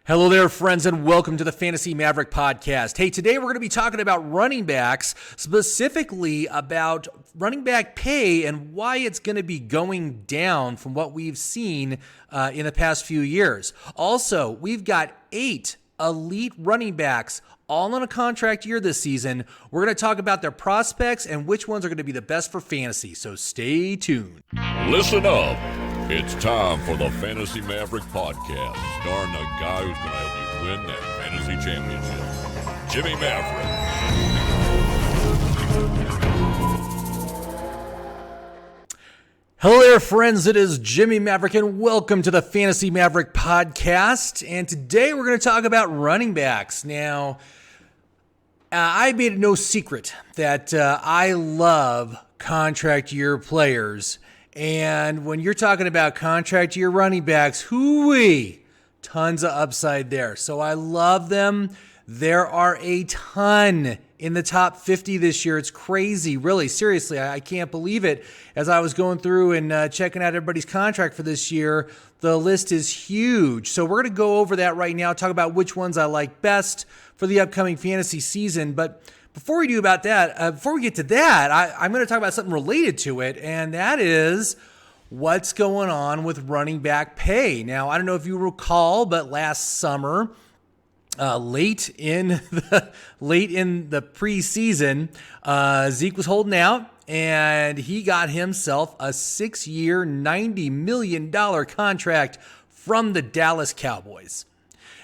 Hello there, friends, and welcome to the Fantasy Maverick podcast. Hey, today we're going to be talking about running backs, specifically about running back pay and why it's going to be going down from what we've seen in the past few years. Also, we've got 8 elite running backs all on a contract year this season. We're going to talk about their prospects and which ones are going to be the best for fantasy, so stay tuned. Listen up. It's time for the Fantasy Maverick podcast, starring the guy who's going to help you win that fantasy championship, Jimmy Maverick. Hello there, friends. It is Jimmy Maverick, and welcome to the Fantasy Maverick podcast. And today we're going to talk about running backs. Now, I made it no secret that I love contract year players. And when you're talking about contract year running backs, hooey, tons of upside there. So I love them. There are a ton in the top 50 this year. It's crazy, really, seriously. I can't believe it. As I was going through and checking out everybody's contract for this year, the list is huge. So we're going to go over that right now, talk about which ones I like best for the upcoming fantasy season. But before we get to that, I'm going to talk about something related to it, and that is what's going on with running back pay. Now, I don't know if you recall, but last summer, late in the preseason, Zeke was holding out, and he got himself a 6-year, $90 million contract from the Dallas Cowboys.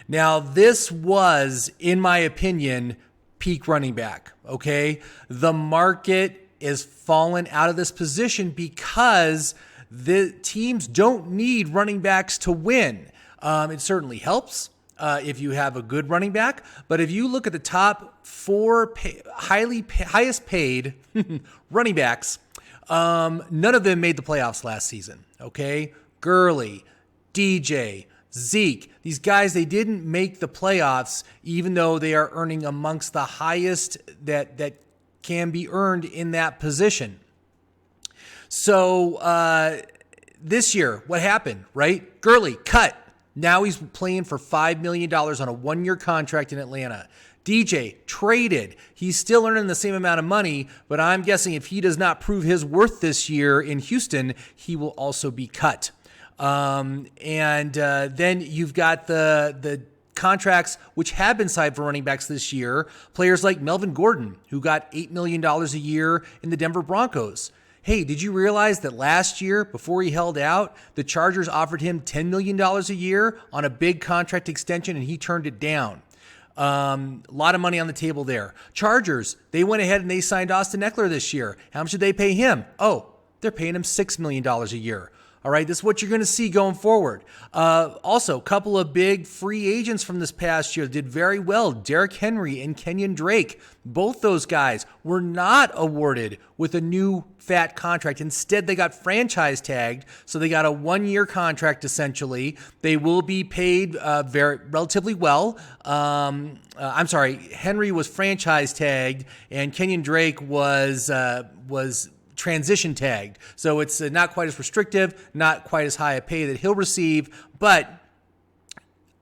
Now, this was, in my opinion, peak running back, okay? The market is fallen out of this position because the teams don't need running backs to win. It certainly helps if you have a good running back, but if you look at the top 4 highest paid running backs, none of them made the playoffs last season, okay? Gurley, DJ, Zeke, these guys, they didn't make the playoffs, even though they are earning amongst the highest that can be earned in that position. So this year, what happened, right? Gurley, cut. Now he's playing for $5 million on a 1-year contract in Atlanta. DJ, traded. He's still earning the same amount of money, but I'm guessing if he does not prove his worth this year in Houston, he will also be cut. Then you've got the contracts which have been signed for running backs this year. Players like Melvin Gordon, who got $8 million a year in the Denver Broncos. Hey, did you realize that last year, before he held out, the Chargers offered him $10 million a year on a big contract extension, and he turned it down? A lot of money on the table there. Chargers, they went ahead and they signed Austin Eckler this year. How much did they pay him? Oh, they're paying him $6 million a year. All right, this is what you're going to see going forward. Also, a couple of big free agents from this past year did very well. Derrick Henry and Kenyon Drake, both those guys were not awarded with a new fat contract. Instead, they got franchise tagged, so they got a 1-year contract essentially. They will be paid relatively well. Henry was franchise tagged, and Kenyon Drake was transition tagged. So it's not quite as restrictive, not quite as high a pay that he'll receive. But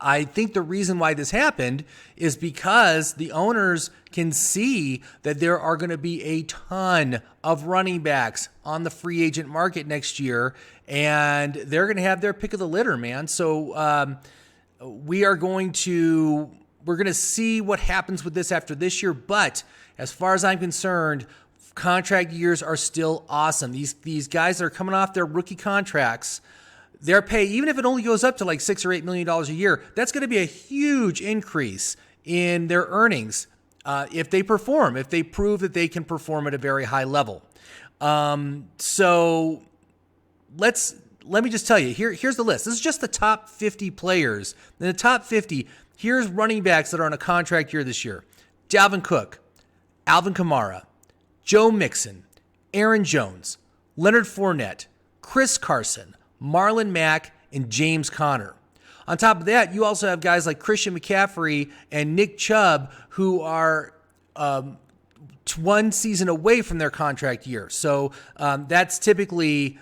I think the reason why this happened is because the owners can see that there are going to be a ton of running backs on the free agent market next year, and they're going to have their pick of the litter, man. So we're going to see what happens with this after this year. But as far as I'm concerned, contract years are still awesome. These guys that are coming off their rookie contracts, their pay, even if it only goes up to like $6 or $8 million a year, that's going to be a huge increase in their earnings if they perform, if they prove that they can perform at a very high level. So let me just tell you, here's the list. This is just the top 50 players. In the top 50, here's running backs that are on a contract year this year: Dalvin Cook, Alvin Kamara, Joe Mixon, Aaron Jones, Leonard Fournette, Chris Carson, Marlon Mack, and James Conner. On top of that, you also have guys like Christian McCaffrey and Nick Chubb, who are one season away from their contract year. So that's typically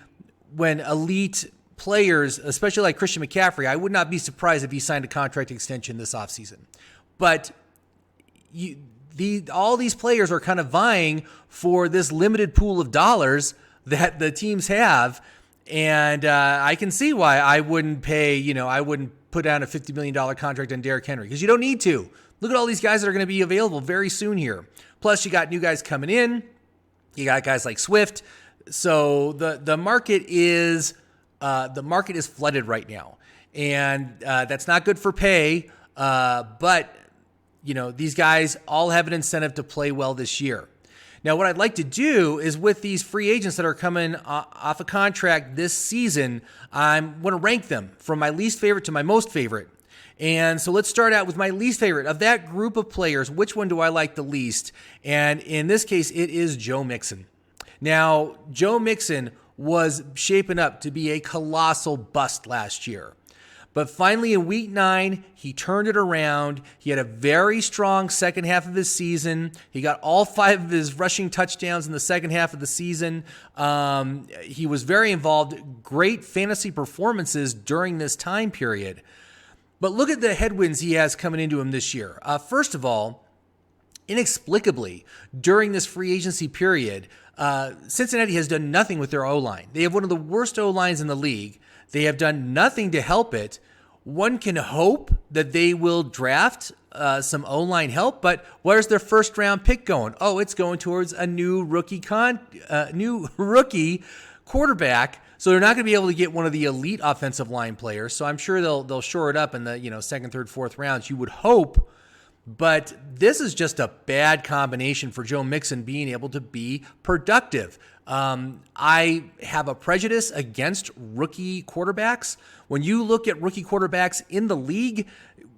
when elite players, especially like Christian McCaffrey, I would not be surprised if he signed a contract extension this offseason. But all these players are kind of vying for this limited pool of dollars that the teams have. And I can see why I wouldn't put down a $50 million contract on Derrick Henry, because you don't need to. Look at all these guys that are going to be available very soon here. Plus, you got new guys coming in. You got guys like Swift. So the market is flooded right now, and that's not good for pay. But these guys all have an incentive to play well this year. Now, what I'd like to do is, with these free agents that are coming off a contract this season, I'm going to rank them from my least favorite to my most favorite. And so let's start out with my least favorite. Of that group of players, which one do I like the least? And in this case, it is Joe Mixon. Now, Joe Mixon was shaping up to be a colossal bust last year. But finally, in week 9, he turned it around. He had a very strong second half of his season. He got all 5 of his rushing touchdowns in the second half of the season. He was very involved. Great fantasy performances during this time period. But look at the headwinds he has coming into him this year. First of all, inexplicably, during this free agency period, Cincinnati has done nothing with their O-line. They have one of the worst O-lines in the league. They have done nothing to help it. One can hope that they will draft some O-line help, but where's their first round pick going? Oh, it's going towards a new rookie quarterback. So they're not going to be able to get one of the elite offensive line players. So I'm sure they'll shore it up in the second, third, fourth rounds. You would hope. But this is just a bad combination for Joe Mixon being able to be productive. I have a prejudice against rookie quarterbacks. When you look at rookie quarterbacks in the league,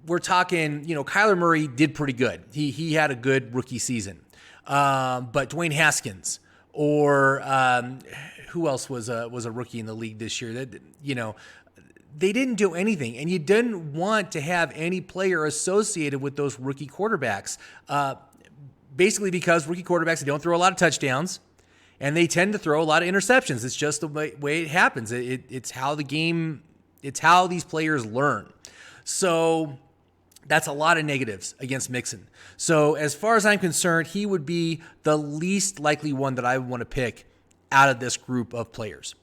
we're talking, Kyler Murray did pretty good. He had a good rookie season. But Dwayne Haskins or who else was a rookie in the league this year? That they didn't do anything, and you didn't want to have any player associated with those rookie quarterbacks. Basically, because rookie quarterbacks, they don't throw a lot of touchdowns, and they tend to throw a lot of interceptions. It's just the way it happens. It's how the game. It's how these players learn. So that's a lot of negatives against Mixon. So as far as I'm concerned, he would be the least likely one that I would want to pick out of this group of players.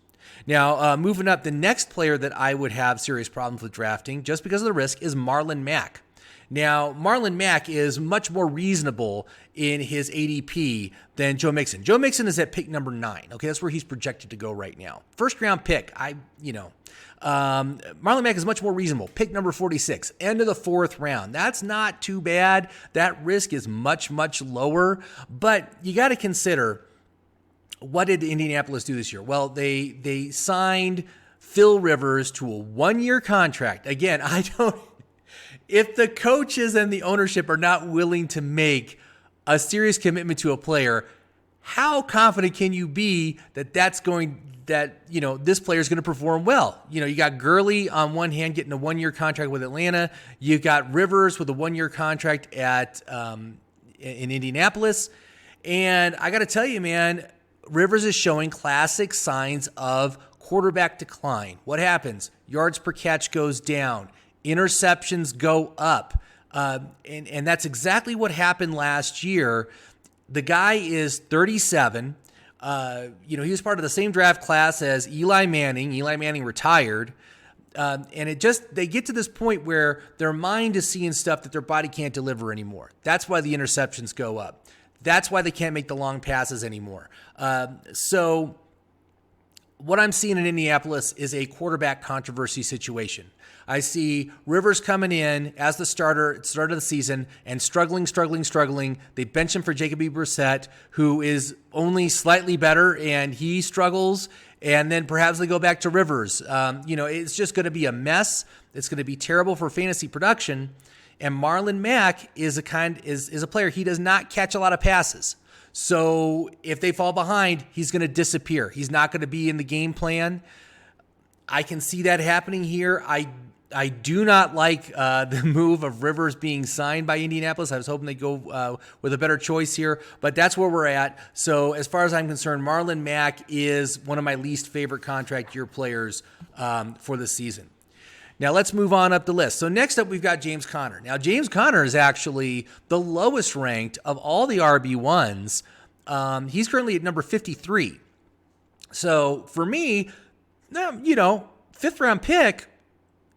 Now, moving up, the next player that I would have serious problems with drafting, just because of the risk, is Marlon Mack. Now, Marlon Mack is much more reasonable in his ADP than Joe Mixon. Joe Mixon is at pick number 9. Okay, that's where he's projected to go right now. First round pick, Marlon Mack is much more reasonable. Pick number 46, end of the 4th round. That's not too bad. That risk is much, much lower. But you got to consider, what did Indianapolis do this year? Well, they signed Phil Rivers to a 1-year contract. Again, if the coaches and the ownership are not willing to make a serious commitment to a player, how confident can you be that this player is going to perform well? You got Gurley on one hand getting a 1-year contract with Atlanta. You got Rivers with a 1-year contract in Indianapolis. And I got to tell you, man, Rivers is showing classic signs of quarterback decline. What happens? Yards per catch goes down. Interceptions go up. And that's exactly what happened last year. The guy is 37. He was part of the same draft class as Eli Manning. Eli Manning retired. And they get to this point where their mind is seeing stuff that their body can't deliver anymore. That's why the interceptions go up. That's why they can't make the long passes anymore. So what I'm seeing in Indianapolis is a quarterback controversy situation. I see Rivers coming in as the starter at the start of the season and struggling. They bench him for Jacoby Brissett, who is only slightly better, and he struggles. And then perhaps they go back to Rivers. It's just going to be a mess. It's going to be terrible for fantasy production. And Marlon Mack is a player. He does not catch a lot of passes. So if they fall behind, he's going to disappear. He's not going to be in the game plan. I can see that happening here. I do not like the move of Rivers being signed by Indianapolis. I was hoping they'd go with a better choice here, but that's where we're at. So as far as I'm concerned, Marlon Mack is one of my least favorite contract year players for the season. Now let's move on up the list. So next up, we've got James Conner. Now James Conner is actually the lowest ranked of all the RB1s. He's currently at number 53. So for me, fifth round pick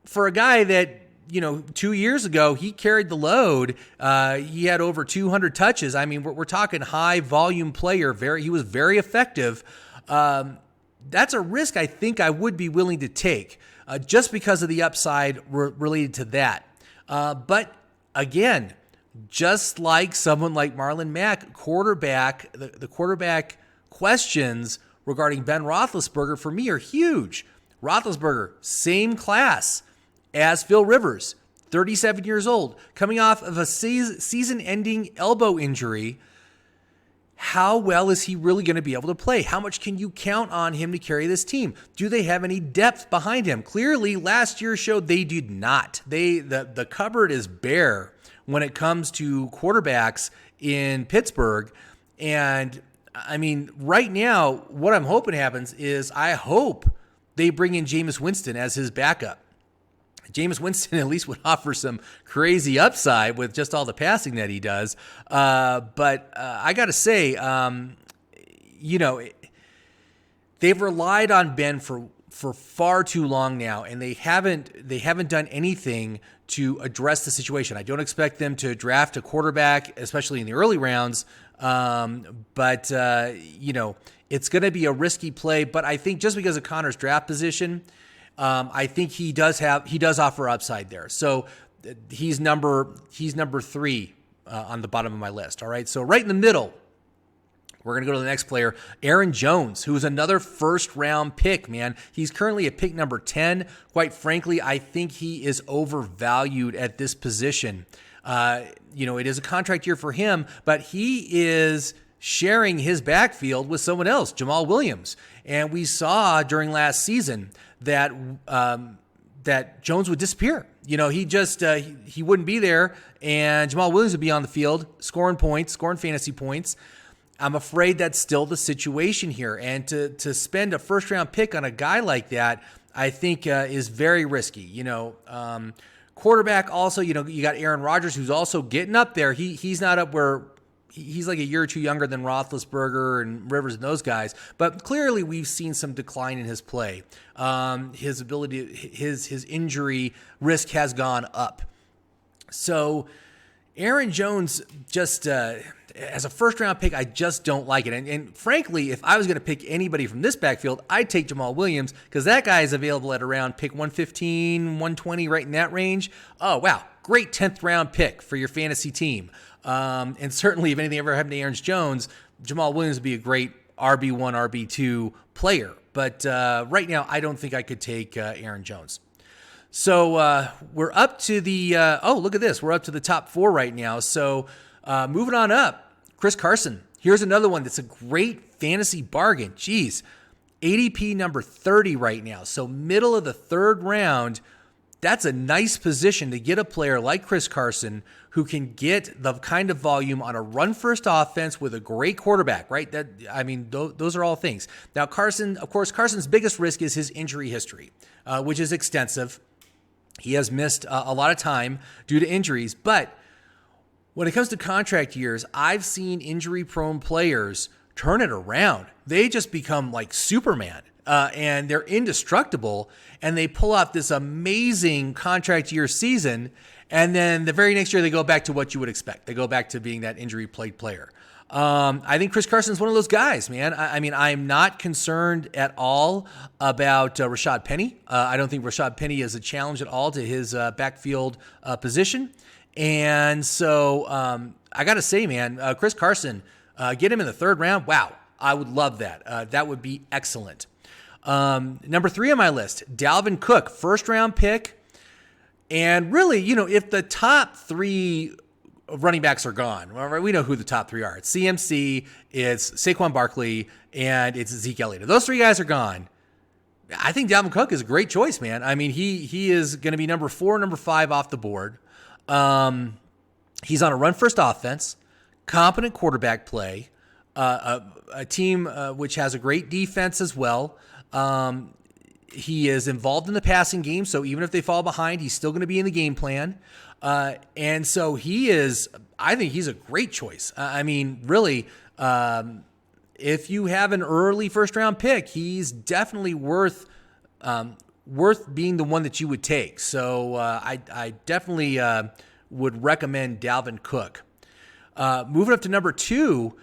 for a guy that, 2 years ago, he carried the load. He had over 200 touches. I mean, we're talking high volume player. He was very effective. That's a risk I think I would be willing to take just because of the upside related to that. But again, just like someone like Marlon Mack, the quarterback questions regarding Ben Roethlisberger for me are huge. Roethlisberger, same class as Phil Rivers, 37 years old, coming off of a season-ending elbow injury. How well is he really going to be able to play? How much can you count on him to carry this team? Do they have any depth behind him? Clearly, last year showed they did not. The cupboard is bare when it comes to quarterbacks in Pittsburgh. And I mean, right now, what I'm hoping happens is I hope they bring in Jameis Winston as his backup. Jameis Winston at least would offer some crazy upside with just all the passing that he does. But I got to say, they've relied on Ben for far too long now, and they haven't done anything to address the situation. I don't expect them to draft a quarterback, especially in the early rounds. But it's going to be a risky play. But I think just because of Connor's draft position, I think he does offer upside there. So he's number 3 on the bottom of my list. All right. So right in the middle, we're going to go to the next player, Aaron Jones, who is another first round pick, man. He's currently at pick number 10. Quite frankly, I think he is overvalued at this position. It is a contract year for him, but he is sharing his backfield with someone else, Jamal Williams. And we saw during last season that Jones would disappear. He wouldn't be there, and Jamal Williams would be on the field scoring fantasy points. I'm afraid that's still the situation here. And to spend a first round pick on a guy like that, I think is very risky. Quarterback also, you got Aaron Rodgers, who's also getting up there. He's not up where he's like a year or two younger than Roethlisberger and Rivers and those guys, but clearly we've seen some decline in his play. His ability, his injury risk has gone up. So Aaron Jones just as a first round pick, I just don't like it. And frankly, if I was going to pick anybody from this backfield, I'd take Jamal Williams because that guy is available at around pick 115, 120, right in that range. Oh, wow. Great 10th round pick for your fantasy team. And certainly if anything ever happened to Aaron Jones, Jamal Williams would be a great RB1, RB2 player. But right now, I don't think I could take Aaron Jones. So we're up to the, look at this. We're up to the top 4 right now. So moving on up, Chris Carson. Here's another one that's a great fantasy bargain. Jeez, ADP number 30 right now. So middle of the 3rd round. That's a nice position to get a player like Chris Carson who can get the kind of volume on a run-first offense with a great quarterback, right? Those are all things. Now, Carson's biggest risk is his injury history, which is extensive. He has missed a lot of time due to injuries. But when it comes to contract years, I've seen injury-prone players turn it around. They just become like Superman. And they're indestructible, and they pull off this amazing contract year season, and then the very next year they go back to what you would expect. They go back to being that injury-plagued player. I think Chris Carson's one of those guys, man. I'm not concerned at all about Rashad Penny. I don't think Rashad Penny is a challenge at all to his backfield position. And so I got to say, man, Chris Carson, get him in the 3rd round. Wow, I would love that. That would be excellent. Number 3 on my list, Dalvin Cook, first round pick. And really, if the top 3 running backs are gone, we know who the top 3 are. It's CMC, it's Saquon Barkley, and it's Zeke Elliott. If those 3 guys are gone, I think Dalvin Cook is a great choice, man. I mean, he is going to be number 4, number 5 off the board. He's on a run-first offense, competent quarterback play, a team which has a great defense as well. He is involved in the passing game, so even if they fall behind, he's still going to be in the game plan. And so I think he's a great choice. I mean, really, if you have an early first-round pick, he's definitely worth being the one that you would take. So I definitely would recommend Dalvin Cook. Moving up to number 2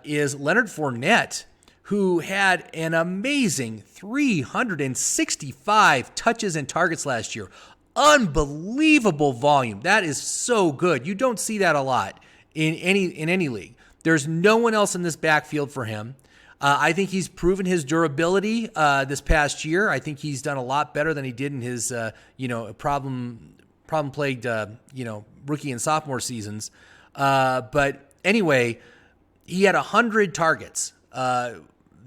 is Leonard Fournette, who had an amazing 365 touches and targets last year. Unbelievable volume. That is so good. You don't see that a lot in any league. There's no one else in this backfield for him. I think he's proven his durability this past year. I think he's done a lot better than he did in his problem-plagued rookie and sophomore seasons. But anyway, he had 100 targets.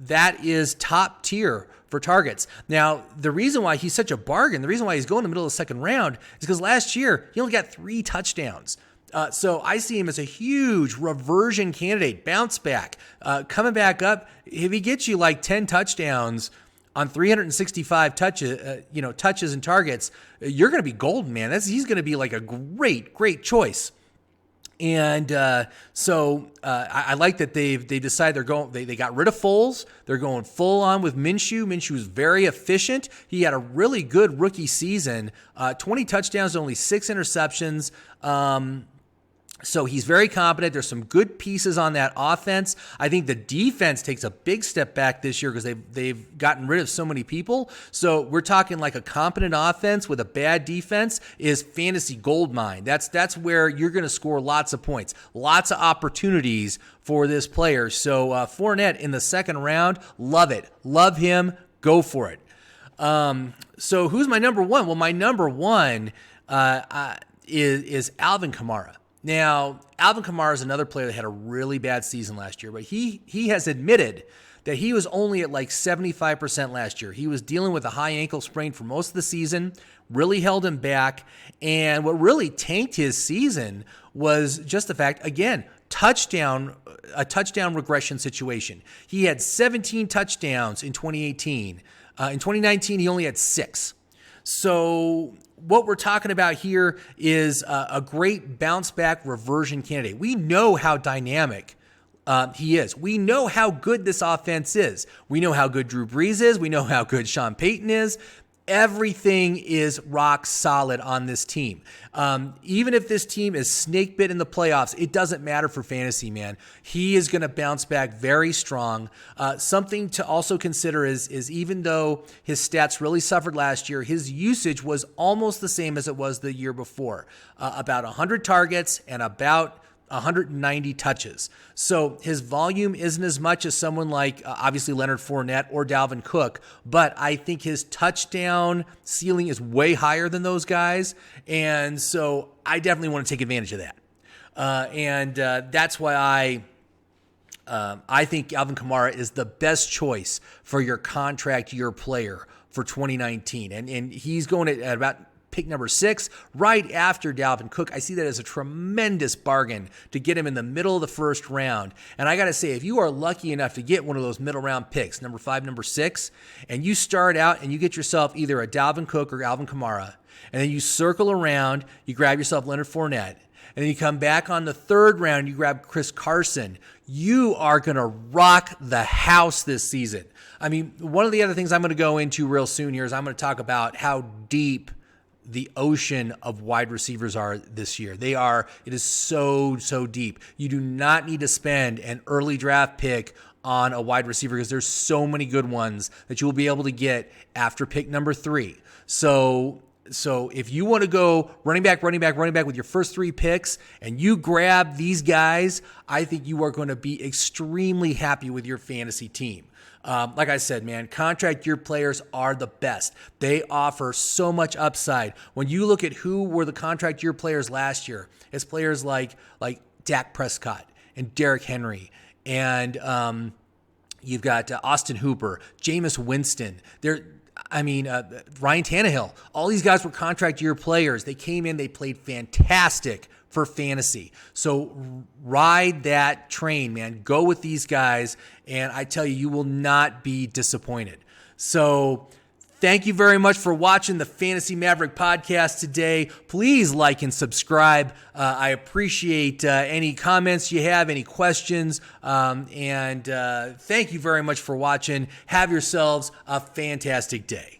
That is top tier for targets. Now, the reason why he's such a bargain, the reason why he's going in the middle of the second round is because last year he only got 3 touchdowns. So I see him as a huge reversion candidate, bounce back, coming back up. If he gets you like 10 touchdowns on 365 touches and targets, you're going to be golden, man. He's going to be like a great choice. And so I like that they've decided they got rid of Foles. They're going full on with Minshew. Minshew is very efficient. He had a really good rookie season, 20 touchdowns, only 6 interceptions. So he's very competent. There's some good pieces on that offense. I think the defense takes a big step back this year because they've gotten rid of so many people. So we're talking like a competent offense with a bad defense is fantasy gold mine. That's where you're going to score lots of points, lots of opportunities for this player. So Fournette in the second round, love it. Love him. Go for it. So who's my number 1? Well, my number 1 is Alvin Kamara. Now, Alvin Kamara is another player that had a really bad season last year, but he has admitted that he was only at like 75% last year. He was dealing with a high ankle sprain for most of the season, really held him back, and what really tanked his season was just the fact, again, a touchdown regression situation. He had 17 touchdowns in 2018. In 2019, he only had 6. So what we're talking about here is a great bounce back reversion candidate. We know how dynamic he is. We know how good this offense is. We know how good Drew Brees is. We know how good Sean Payton is. Everything is rock solid on this team. Even if this team is snake bit in the playoffs, it doesn't matter for fantasy, man. He is going to bounce back very strong. Something to also consider is even though his stats really suffered last year, his usage was almost the same as it was the year before. About 100 targets and about 190 touches. So his volume isn't as much as someone like obviously Leonard Fournette or Dalvin Cook, but I think his touchdown ceiling is way higher than those guys. And so I definitely want to take advantage of that. And that's why I think Alvin Kamara is the best choice for your contract year player for 2019. And he's going at about pick number 6, right after Dalvin Cook. I see that as a tremendous bargain to get him in the middle of the first round. And I got to say, if you are lucky enough to get one of those middle round picks, number 5, number 6, and you start out and you get yourself either a Dalvin Cook or Alvin Kamara, and then you circle around, you grab yourself Leonard Fournette, and then you come back on the third round, you grab Chris Carson, you are going to rock the house this season. I mean, one of the other things I'm going to go into real soon here is I'm going to talk about how deep the ocean of wide receivers are this year. It is so deep. You do not need to spend an early draft pick on a wide receiver because there's so many good ones that you will be able to get after pick number 3. So if you want to go running back with your first 3 picks and you grab these guys, I think you are going to be extremely happy with your fantasy team. Like I said, man, contract year players are the best. They offer so much upside. When you look at who were the contract year players last year, it's players like Dak Prescott and Derrick Henry, and you've got Austin Hooper, Jameis Winston. Ryan Tannehill. All these guys were contract year players. They came in, they played fantastic for fantasy. So ride that train, man. Go with these guys, and I tell you, you will not be disappointed. So thank you very much for watching the Fantasy Maverick podcast today. Please like and subscribe. I appreciate any comments you have, any questions, and thank you very much for watching. Have yourselves a fantastic day.